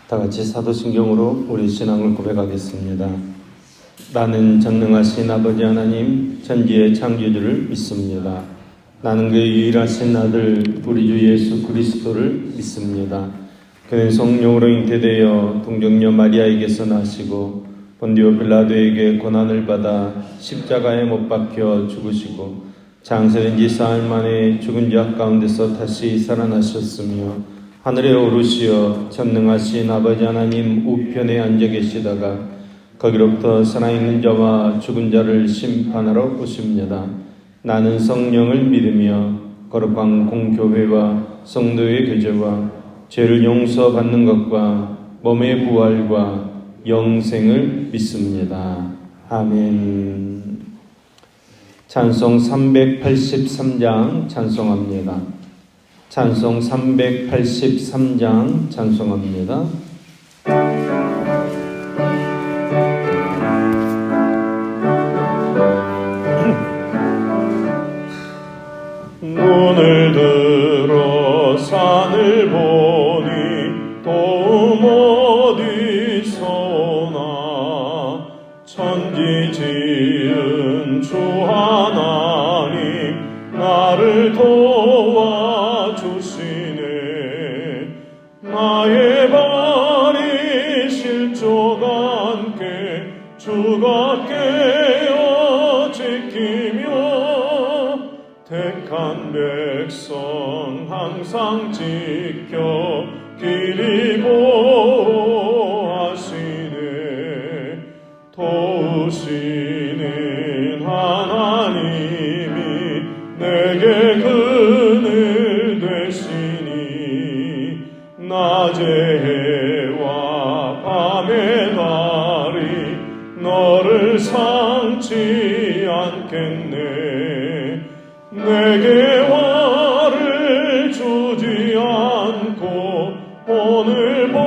다 같이 사도신경으로 우리 신앙을 고백하겠습니다. 나는 전능하신 아버지 하나님 천지의 창조주를 믿습니다. 나는 그의 유일하신 아들 우리 주 예수 그리스도를 믿습니다. 그는 성령으로 잉태되어 동정녀 마리아에게서 나시고 본디오 빌라도에게 고난을 받아 십자가에 못 박혀 죽으시고 장세된 지 사흘 만에 죽은 자 가운데서 다시 살아나셨으며 하늘에 오르시어 전능하신 아버지 하나님 우편에 앉아 계시다가 거기로부터 살아있는 자와 죽은 자를 심판하러 오십니다. 나는 성령을 믿으며 거룩한 공교회와 성도의 교제와 죄를 용서받는 것과 몸의 부활과 영생을 믿습니다. 아멘. 찬송 383장 찬송합니다. 찬송 383장 찬송합니다. 눈을 들어 산을 보니 도움 어디서나 천지 지은 주 하나님 나를 도와주시네. 나의 발이 실족한 게 주가 깨어 지키며 택한 백성 항상 지켜 길이 보호하시네. 도우시는 하나님이 내게 그늘 되시니 낮의 해와 밤의 달이 너를 상치 않겠네. 내게 화를 주지 않고 오늘 보하시며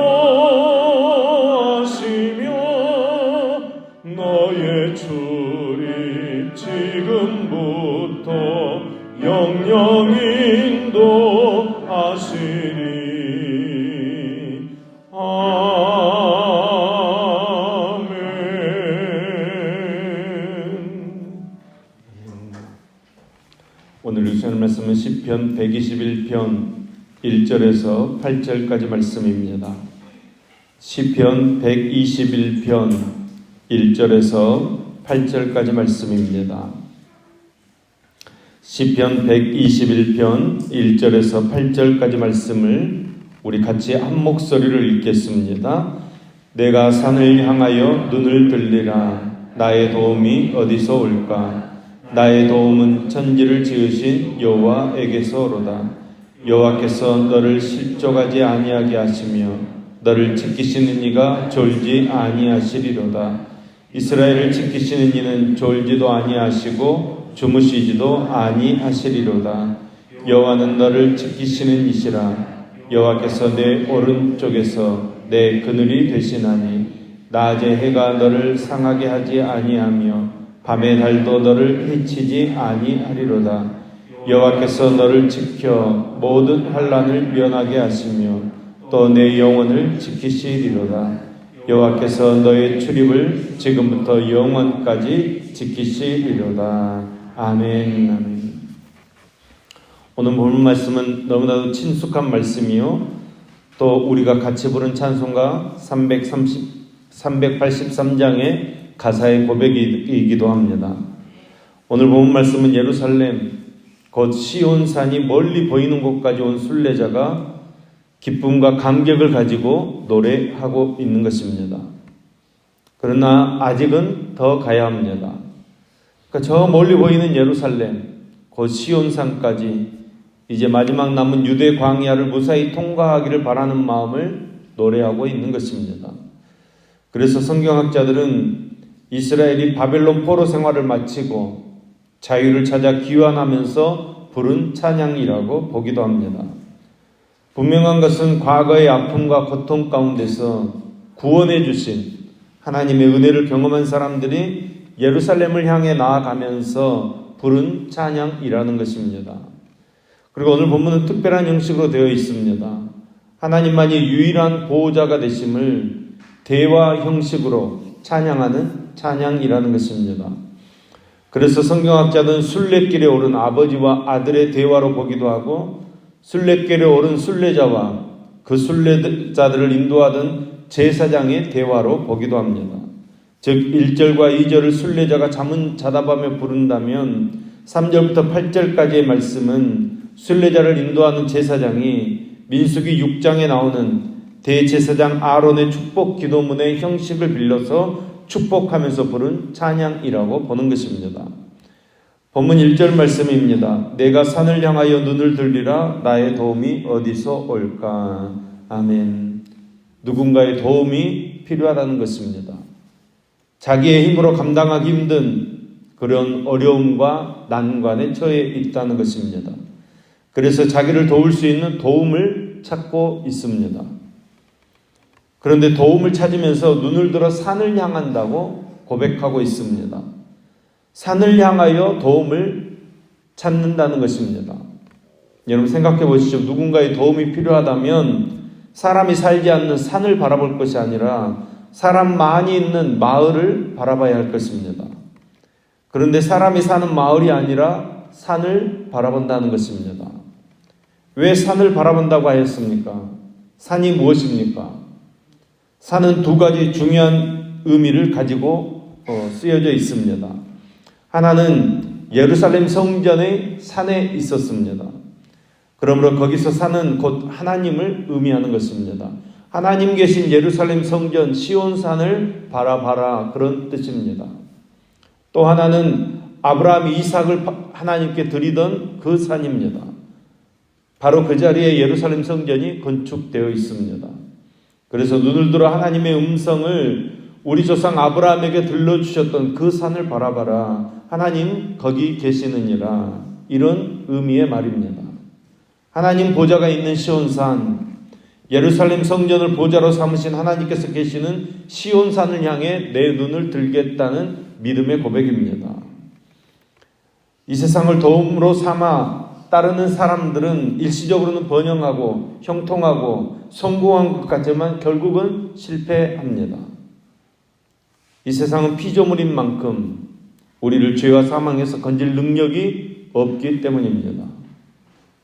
너의 출입 지금부터 영영 인도하시니. 오늘 읽으시는 말씀은 시편 121편 1절에서 8절까지 말씀입니다. 시편 121편 1절에서 8절까지 말씀입니다. 시편 121편 1절에서 8절까지 말씀을 우리 같이 한 목소리를 읽겠습니다. 내가 산을 향하여 눈을 들리라. 나의 도움이 어디서 올까? 나의 도움은 천지를 지으신 여호와에게서 오로다. 여호와께서 너를 실족하지 아니하게 하시며 너를 지키시는 이가 졸지 아니하시리로다. 이스라엘을 지키시는 이는 졸지도 아니하시고 주무시지도 아니하시리로다. 여호와는 너를 지키시는 이시라. 여호와께서 내 오른쪽에서 내 그늘이 되시나니 낮의 해가 너를 상하게 하지 아니하며 밤의 달도 너를 해치지 아니하리로다. 여호와께서 너를 지켜 모든 환난을 면하게 하시며 또 내 영혼을 지키시리로다. 여호와께서 너의 출입을 지금부터 영원까지 지키시리로다. 아멘. 아멘. 오늘 본문 말씀은 너무나도 친숙한 말씀이요 또 우리가 같이 부른 찬송가 383장의 가사의 고백이기도 합니다. 오늘 본 말씀은 예루살렘 곧 시온산이 멀리 보이는 곳까지 온 순례자가 기쁨과 감격을 가지고 노래하고 있는 것입니다. 그러나 아직은 더 가야 합니다. 그러니까 저 멀리 보이는 예루살렘 곧 시온산까지 이제 마지막 남은 유대 광야를 무사히 통과하기를 바라는 마음을 노래하고 있는 것입니다. 그래서 성경학자들은 이스라엘이 바벨론 포로 생활을 마치고 자유를 찾아 귀환하면서 부른 찬양이라고 보기도 합니다. 분명한 것은 과거의 아픔과 고통 가운데서 구원해 주신 하나님의 은혜를 경험한 사람들이 예루살렘을 향해 나아가면서 부른 찬양이라는 것입니다. 그리고 오늘 본문은 특별한 형식으로 되어 있습니다. 하나님만이 유일한 보호자가 되심을 대화 형식으로 찬양하는 찬양이라는 것입니다. 그래서 성경학자들은 순례길에 오른 아버지와 아들의 대화로 보기도 하고 순례길에 오른 순례자와 그 순례자들을 인도하던 제사장의 대화로 보기도 합니다. 즉 1절과 2절을 순례자가 잠은 자다 밤에 부른다면 3절부터 8절까지의 말씀은 순례자를 인도하는 제사장이 민수기 6장에 나오는 대제사장 아론의 축복 기도문의 형식을 빌려서 축복하면서 부른 찬양이라고 보는 것입니다. 본문 1절 말씀입니다. 내가 산을 향하여 눈을 들리라 나의 도움이 어디서 올까? 아멘. 누군가의 도움이 필요하다는 것입니다. 자기의 힘으로 감당하기 힘든 그런 어려움과 난관에 처해 있다는 것입니다. 그래서 자기를 도울 수 있는 도움을 찾고 있습니다. 그런데 도움을 찾으면서 눈을 들어 산을 향한다고 고백하고 있습니다. 산을 향하여 도움을 찾는다는 것입니다. 여러분 생각해 보시죠. 누군가의 도움이 필요하다면 사람이 살지 않는 산을 바라볼 것이 아니라 사람 많이 있는 마을을 바라봐야 할 것입니다. 그런데 사람이 사는 마을이 아니라 산을 바라본다는 것입니다. 왜 산을 바라본다고 하였습니까? 산이 무엇입니까? 산은 두 가지 중요한 의미를 가지고 쓰여져 있습니다. 하나는 예루살렘 성전의 산에 있었습니다. 그러므로 거기서 산은 곧 하나님을 의미하는 것입니다. 하나님 계신 예루살렘 성전 시온산을 바라봐라 그런 뜻입니다. 또 하나는 아브라함이 이삭을 하나님께 드리던 그 산입니다. 바로 그 자리에 예루살렘 성전이 건축되어 있습니다. 그래서 눈을 들어 하나님의 음성을 우리 조상 아브라함에게 들려주셨던 그 산을 바라봐라. 하나님 거기 계시느니라. 이런 의미의 말입니다. 하나님 보좌가 있는 시온산, 예루살렘 성전을 보좌로 삼으신 하나님께서 계시는 시온산을 향해 내 눈을 들겠다는 믿음의 고백입니다. 이 세상을 도움으로 삼아 따르는 사람들은 일시적으로는 번영하고 형통하고 성공한 것 같지만 결국은 실패합니다. 이 세상은 피조물인 만큼 우리를 죄와 사망에서 건질 능력이 없기 때문입니다.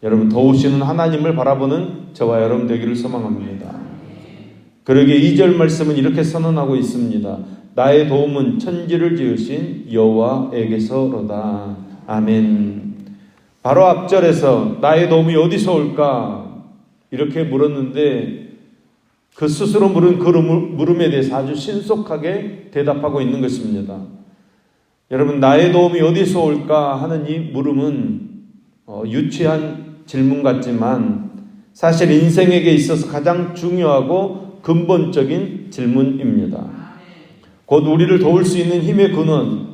여러분 도우시는 하나님을 바라보는 저와 여러분 되기를 소망합니다. 그러기에 2절 말씀은 이렇게 선언하고 있습니다. 나의 도움은 천지를 지으신 여호와에게서로다. 아멘. 바로 앞절에서 나의 도움이 어디서 올까? 이렇게 물었는데 그 스스로 물은 그 물음에 대해서 아주 신속하게 대답하고 있는 것입니다. 여러분 나의 도움이 어디서 올까 하는 이 물음은 유치한 질문 같지만 사실 인생에게 있어서 가장 중요하고 근본적인 질문입니다. 곧 우리를 도울 수 있는 힘의 근원,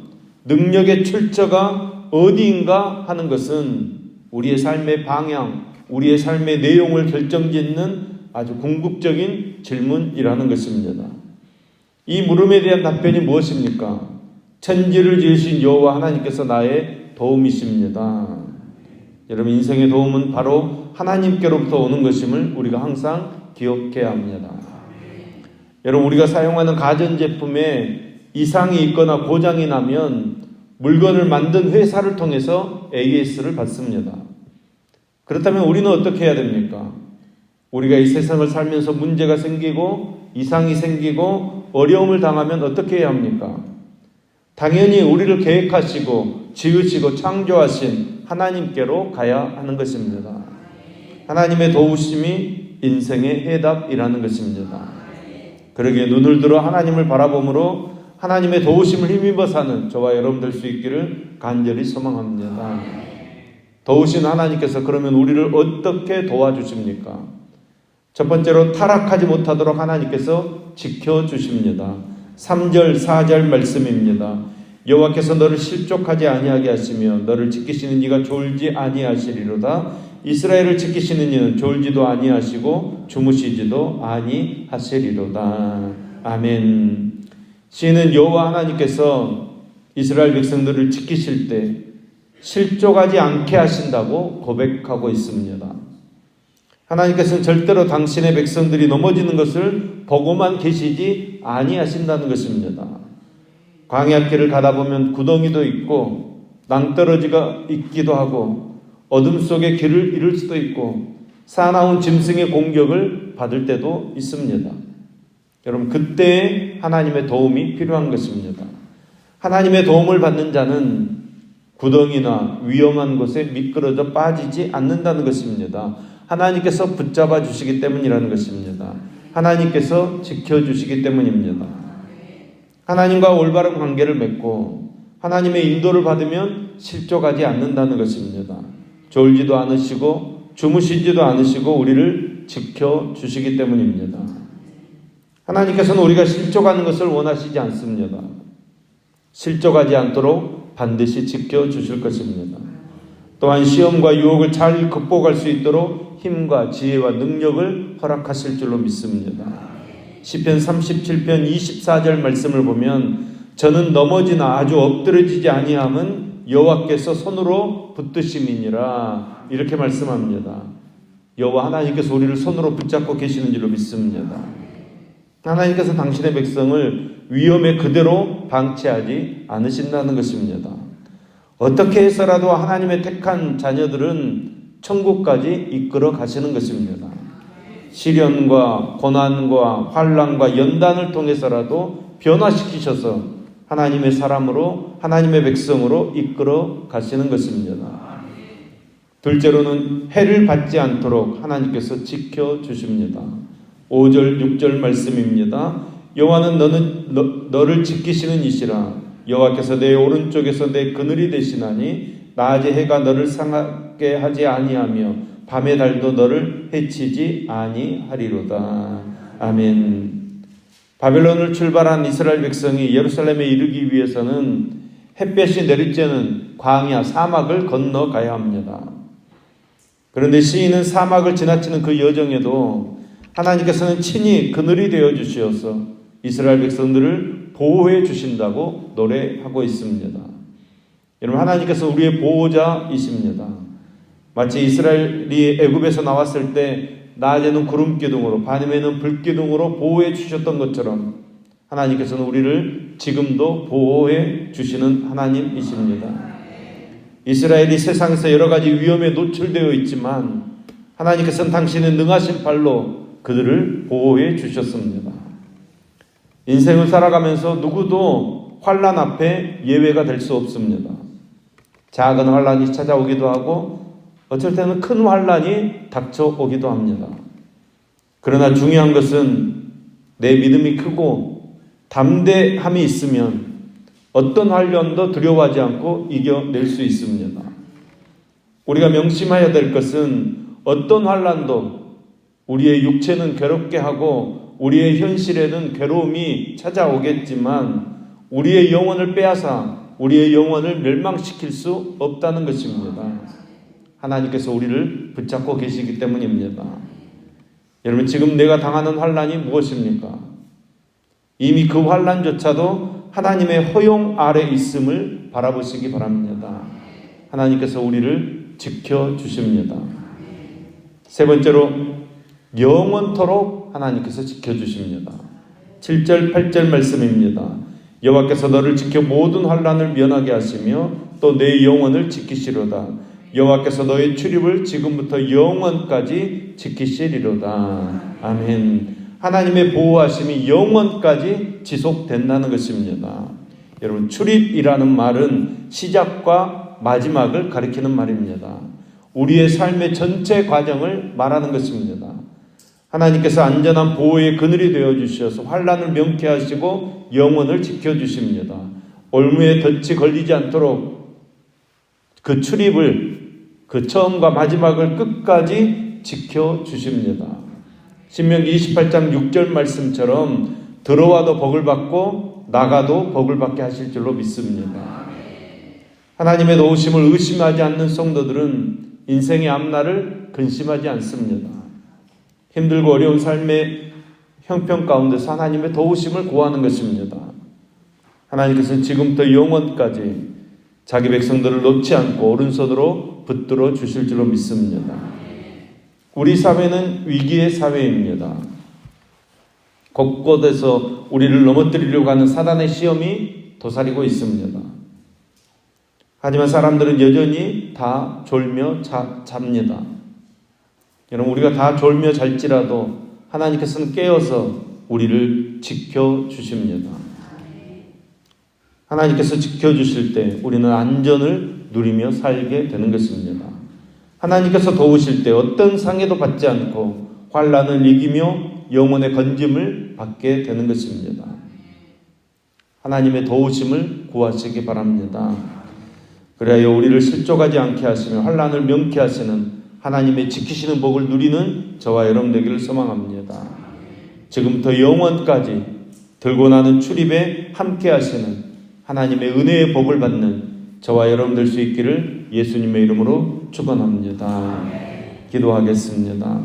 능력의 출처가 어디인가 하는 것은 우리의 삶의 방향, 우리의 삶의 내용을 결정짓는 아주 궁극적인 질문이라는 것입니다. 이 물음에 대한 답변이 무엇입니까? 천지를 지으신 여호와 하나님께서 나의 도움이십니다. 여러분 인생의 도움은 바로 하나님께로부터 오는 것임을 우리가 항상 기억해야 합니다. 여러분 우리가 사용하는 가전제품에 이상이 있거나 고장이 나면 물건을 만든 회사를 통해서 AS를 받습니다. 그렇다면 우리는 어떻게 해야 됩니까? 우리가 이 세상을 살면서 문제가 생기고 이상이 생기고 어려움을 당하면 어떻게 해야 합니까? 당연히 우리를 계획하시고 지으시고 창조하신 하나님께로 가야 하는 것입니다. 하나님의 도우심이 인생의 해답이라는 것입니다. 그러기에 눈을 들어 하나님을 바라봄으로 하나님의 도우심을 힘입어 사는 저와 여러분 될 수 있기를 간절히 소망합니다. 도우신 하나님께서 그러면 우리를 어떻게 도와주십니까? 첫 번째로 타락하지 못하도록 하나님께서 지켜주십니다. 3절 4절 말씀입니다. 여호와께서 너를 실족하지 아니하게 하시며 너를 지키시는 이가 졸지 아니하시리로다. 이스라엘을 지키시는 이는 졸지도 아니하시고 주무시지도 아니하시리로다. 아멘. 시인은 여호와 하나님께서 이스라엘 백성들을 지키실 때 실족하지 않게 하신다고 고백하고 있습니다. 하나님께서는 절대로 당신의 백성들이 넘어지는 것을 보고만 계시지 아니하신다는 것입니다. 광야길을 가다 보면 구덩이도 있고 낭떠러지가 있기도 하고 어둠 속에 길을 잃을 수도 있고 사나운 짐승의 공격을 받을 때도 있습니다. 여러분, 그때 하나님의 도움이 필요한 것입니다. 하나님의 도움을 받는 자는 구덩이나 위험한 곳에 미끄러져 빠지지 않는다는 것입니다. 하나님께서 붙잡아 주시기 때문이라는 것입니다. 하나님께서 지켜주시기 때문입니다. 하나님과 올바른 관계를 맺고 하나님의 인도를 받으면 실족하지 않는다는 것입니다. 졸지도 않으시고 주무시지도 않으시고 우리를 지켜주시기 때문입니다. 하나님께서는 우리가 실족하는 것을 원하시지 않습니다. 실족하지 않도록 반드시 지켜주실 것입니다. 또한 시험과 유혹을 잘 극복할 수 있도록 힘과 지혜와 능력을 허락하실 줄로 믿습니다. 시편 37편 24절 말씀을 보면 저는 넘어지나 아주 엎드러지지 아니함은 여호와께서 손으로 붙드심이니라 이렇게 말씀합니다. 여호와 하나님께서 우리를 손으로 붙잡고 계시는 줄로 믿습니다. 하나님께서 당신의 백성을 위험에 그대로 방치하지 않으신다는 것입니다. 어떻게 해서라도 하나님의 택한 자녀들은 천국까지 이끌어 가시는 것입니다. 시련과 고난과 환난과 연단을 통해서라도 변화시키셔서 하나님의 사람으로 하나님의 백성으로 이끌어 가시는 것입니다. 둘째로는 해를 받지 않도록 하나님께서 지켜주십니다. 5절 6절 말씀입니다. 여호와는 너를 지키시는 이시라. 여호와께서 내 오른쪽에서 내 그늘이 되시나니 낮에 해가 너를 상하게 하지 아니하며 밤의 달도 너를 해치지 아니하리로다. 아멘. 바벨론을 출발한 이스라엘 백성이 예루살렘에 이르기 위해서는 햇볕이 내리쬐는 광야 사막을 건너가야 합니다. 그런데 시인은 사막을 지나치는 그 여정에도 하나님께서는 친히 그늘이 되어 주시어서 이스라엘 백성들을 보호해 주신다고 노래하고 있습니다. 여러분, 하나님께서 우리의 보호자이십니다. 마치 이스라엘이 애굽에서 나왔을 때 낮에는 구름 기둥으로 밤에는 불 기둥으로 보호해 주셨던 것처럼 하나님께서는 우리를 지금도 보호해 주시는 하나님이십니다. 이스라엘이 세상에서 여러 가지 위험에 노출되어 있지만 하나님께서는 당신의 능하신 발로 그들을 보호해 주셨습니다. 인생을 살아가면서 누구도 환난 앞에 예외가 될 수 없습니다. 작은 환난이 찾아오기도 하고 어쩔 때는 큰 환난이 닥쳐오기도 합니다. 그러나 중요한 것은 내 믿음이 크고 담대함이 있으면 어떤 환난도 두려워하지 않고 이겨낼 수 있습니다. 우리가 명심해야 될 것은 어떤 환난도 우리의 육체는 괴롭게 하고 우리의 현실에는 괴로움이 찾아오겠지만 우리의 영혼을 빼앗아 우리의 영혼을 멸망시킬 수 없다는 것입니다. 하나님께서 우리를 붙잡고 계시기 때문입니다. 여러분, 지금 내가 당하는 환난이 무엇입니까? 이미 그 환난조차도 하나님의 허용 아래 있음을 바라보시기 바랍니다. 하나님께서 우리를 지켜주십니다. 세 번째로 영원토록 하나님께서 지켜주십니다. 7절 8절 말씀입니다. 여호와께서 너를 지켜 모든 환난을 면하게 하시며 또 내 영혼을 지키시로다. 여호와께서 너의 출입을 지금부터 영원까지 지키시리로다. 아멘. 하나님의 보호하심이 영원까지 지속된다는 것입니다. 여러분, 출입이라는 말은 시작과 마지막을 가리키는 말입니다. 우리의 삶의 전체 과정을 말하는 것입니다. 하나님께서 안전한 보호의 그늘이 되어주셔서 환난을 명쾌하시고 영혼을 지켜주십니다. 올무에 덫이 걸리지 않도록 그 출입을, 그 처음과 마지막을 끝까지 지켜주십니다. 신명기 28장 6절 말씀처럼 들어와도 복을 받고 나가도 복을 받게 하실 줄로 믿습니다. 하나님의 도우심을 의심하지 않는 성도들은 인생의 앞날을 근심하지 않습니다. 힘들고 어려운 삶의 형편 가운데서 하나님의 도우심을 구하는 것입니다. 하나님께서는 지금부터 영원까지 자기 백성들을 놓지 않고 오른손으로 붙들어 주실 줄로 믿습니다. 우리 사회는 위기의 사회입니다. 곳곳에서 우리를 넘어뜨리려고 하는 사단의 시험이 도사리고 있습니다. 하지만 사람들은 여전히 다 졸며 잡니다. 여러분, 우리가 다 졸며 잘지라도 하나님께서는 깨어서 우리를 지켜주십니다. 하나님께서 지켜주실 때 우리는 안전을 누리며 살게 되는 것입니다. 하나님께서 도우실 때 어떤 상해도 받지 않고 환난을 이기며 영혼의 건짐을 받게 되는 것입니다. 하나님의 도우심을 구하시기 바랍니다. 그래야 우리를 실족하지 않게 하시며 환난을 명케 하시는 하나님의 지키시는 복을 누리는 저와 여러분 되기를 소망합니다. 지금부터 영원까지 들고 나는 출입에 함께 하시는 하나님의 은혜의 복을 받는 저와 여러분 될 수 있기를 예수님의 이름으로 축원합니다. 기도하겠습니다.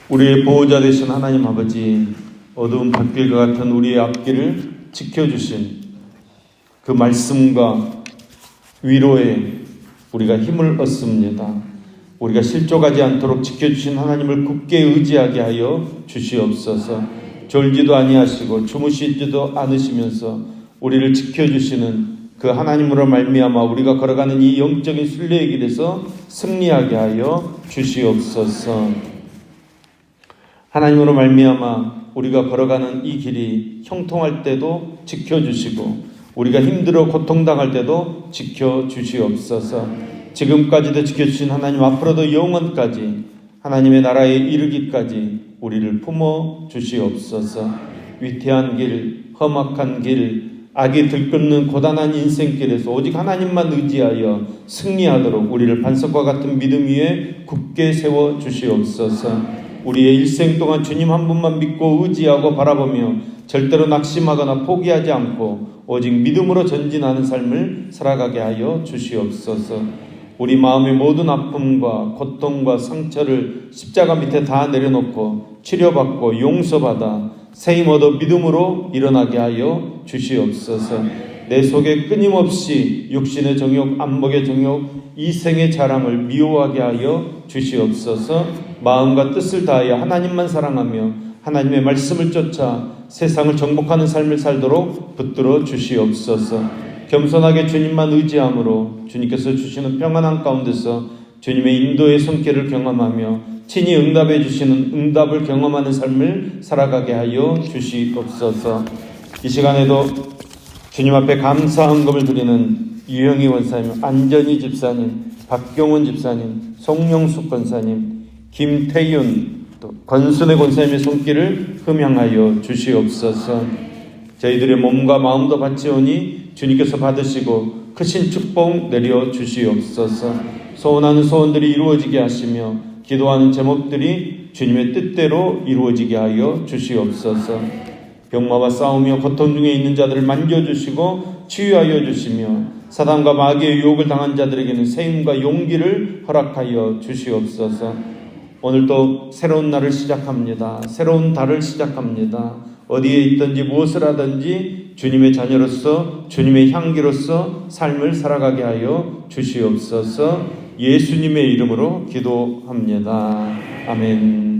우리의 보호자 되신 하나님 아버지, 어두운 밭길과 같은 우리의 앞길을 지켜주신 그 말씀과 위로에 우리가 힘을 얻습니다. 우리가 실족하지 않도록 지켜주신 하나님을 굳게 의지하게 하여 주시옵소서. 졸지도 아니하시고 주무시지도 않으시면서 우리를 지켜주시는 그 하나님으로 말미암아 우리가 걸어가는 이 영적인 순례의 길에서 승리하게 하여 주시옵소서. 하나님으로 말미암아 우리가 걸어가는 이 길이 형통할 때도 지켜주시고 우리가 힘들어 고통당할 때도 지켜주시옵소서. 지금까지도 지켜주신 하나님, 앞으로도 영원까지 하나님의 나라에 이르기까지 우리를 품어주시옵소서. 위태한 길, 험악한 길, 악이 들끓는 고단한 인생길에서 오직 하나님만 의지하여 승리하도록 우리를 반석과 같은 믿음 위에 굳게 세워주시옵소서. 우리의 일생 동안 주님 한 분만 믿고 의지하고 바라보며 절대로 낙심하거나 포기하지 않고 오직 믿음으로 전진하는 삶을 살아가게 하여 주시옵소서. 우리 마음의 모든 아픔과 고통과 상처를 십자가 밑에 다 내려놓고 치료받고 용서받아 새 힘 얻어 믿음으로 일어나게 하여 주시옵소서. 내 속에 끊임없이 육신의 정욕, 안목의 정욕, 이생의 자랑을 미워하게 하여 주시옵소서. 마음과 뜻을 다하여 하나님만 사랑하며 하나님의 말씀을 쫓아 세상을 정복하는 삶을 살도록 붙들어 주시옵소서. 겸손하게 주님만 의지함으로 주님께서 주시는 평안한 가운데서 주님의 인도의 손길을 경험하며 친히 응답해 주시는 응답을 경험하는 삶을 살아가게 하여 주시옵소서. 이 시간에도 주님 앞에 감사 헌금을 드리는 유영희 원사님, 안전희 집사님, 박경원 집사님, 송영숙 권사님, 김태윤, 또 권순애 권사님의 손길을 흠양하여 주시옵소서. 저희들의 몸과 마음도 바치오니 주님께서 받으시고 크신 축복 내려 주시옵소서. 소원하는 소원들이 이루어지게 하시며 기도하는 제목들이 주님의 뜻대로 이루어지게 하여 주시옵소서. 병마와 싸우며 고통 중에 있는 자들을 만져주시고 치유하여 주시며 사단과 마귀의 유혹을 당한 자들에게는 세임과 용기를 허락하여 주시옵소서. 오늘도 새로운 날을 시작합니다. 새로운 달을 시작합니다. 어디에 있든지 무엇을 하든지 주님의 자녀로서 주님의 향기로서 삶을 살아가게 하여 주시옵소서. 예수님의 이름으로 기도합니다. 아멘.